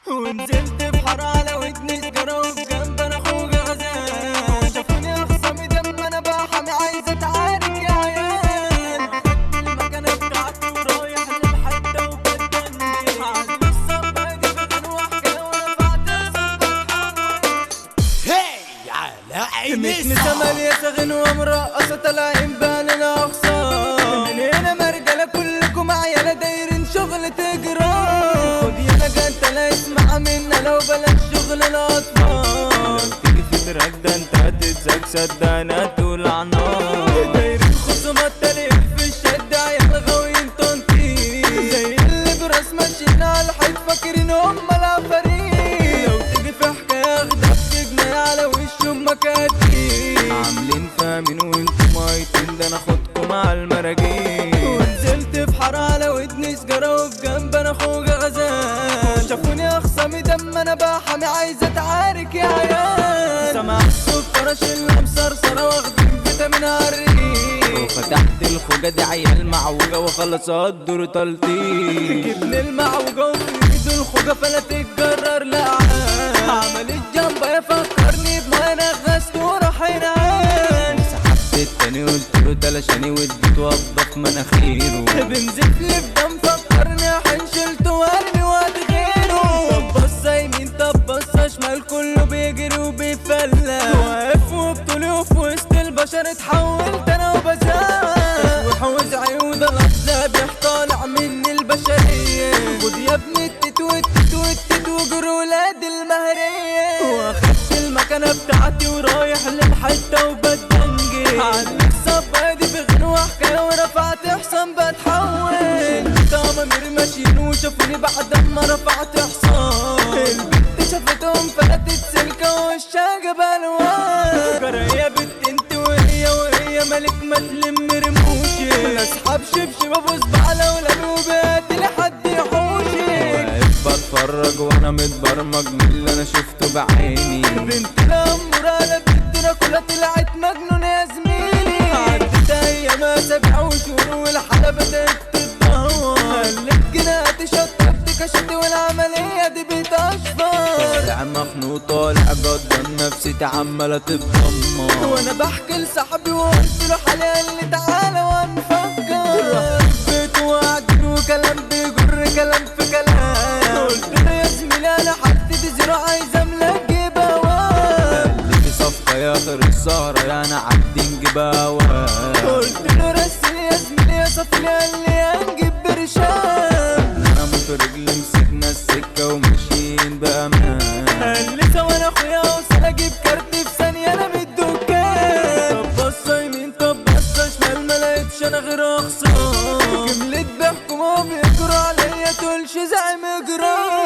ونزلت بحر على ودني سجارة وفي جنب انا اخويا غزال. شافوني اخصامي دم انا بحامي عايز اتعارك يا عيال. خدت المكانة بتاعتي ورايح للحتة وبدني عاد الصبادي بغنوة حكاية ورفعت هي على عيني متنسة مالية غنوة مرقصة طالعين بالنا اخصام. من هنا مرجلة كلكم عيالة دايرين شغل تجرام. خد يا نجا انت لا يسمع منا لو بلاش شغل الاطفال. تيجي في تراك ده انت هتتزاج صدقنا تقول عنار. دايرين خصومات تليح في الشد عيال غاويين تنطيط. زي اللي براس ماشيين على الحيط فاكرين هما العفاريت. لو تيجي في حكاية اخدك في جناية على وشهم مكاتيب. عاملين فاهمين وانتوا مايتين ده انا اخدكم على المراجيل. ونزلت في حارة على ودني سجارة وفي جنب انا اخويا غزال. شافوني اخصامي دم انا بحامي عايز اتعارك يا عيال. سمع السكرة شلة مسرسرة واخدين فيتامين عالريق. وفتحت الخوجة دي عيال معوجة وخلص الدور تلطيق. جبنا المعوجة وفي ايده الخوجة فلا تتجرر لا عمل الجنب يفكرني بما نغزت وراح ينام. سحبت التاني قلت له تلاشاني واديت وضف مناخيره. بنزف لي في دم فكرني حين شلته وارمي وقت غيره. طب بص يمين طب بص شمال كله بيجري وبيفلق. واقف وبطولي وفي وسط البشر اتحولت انا وبزاق. وحوز عيود الأطلاب طالع مني البشرية. خد يا ابني التت والتت والتت وجر ولاد المهرية. واخدت المكانة بتاعتي ورايح للحتة وبدنجي. عندي الصبادي في غنوة حكاية ورفعت حصان بتحول. طمامير ماشيين وشافوني بعد ما رفعت حصان. البت شافتهم فلتت سلكة ووشها جاب الوان. جرى يا بت انت وهي ملك ما تلم رموشي. انا اسحب شبشب ابوس بعلى ولاد وباتي لحد يحوشي. واقف بتفرج وانا متبرمج من اللي انا شفته بعيني. بنت الامور على بنتنا كلها طلعت مجنون يا زميلي. عدت ايام اسابيع وشهور والحالة بدأت تتدهور. قلت جناتي شطبت كشتي والعملية دي بتشفر. طالع مخنوق طالع جدا نفسيتي عمالة تتدمر. وانا بحكي لصاحبي وقلت له حالي قال لي تعالى ونفكر. رحت بيته وقعدين وكلام بيجر كلام في كلام. قلت له يا زميلي انا حطيت زيرو عايز املك جيبها وام. في صفقة يا اخر السهرة يا انا عابدين جيبها وام. قلت له رسل يا زميلي يا صفلي قال لي هنجيب برشام. انا موت رجلي مسكنا السكة وماشيين بامان. قال لي ثواني اخويا اوصل اجيب كارت في ثانية انا من الدكان. طب بص يمين طب بص شمال ملقتش انا غير اخصام. جملة بيحكموا بيجروا عليا تقولش زعيم اجرام.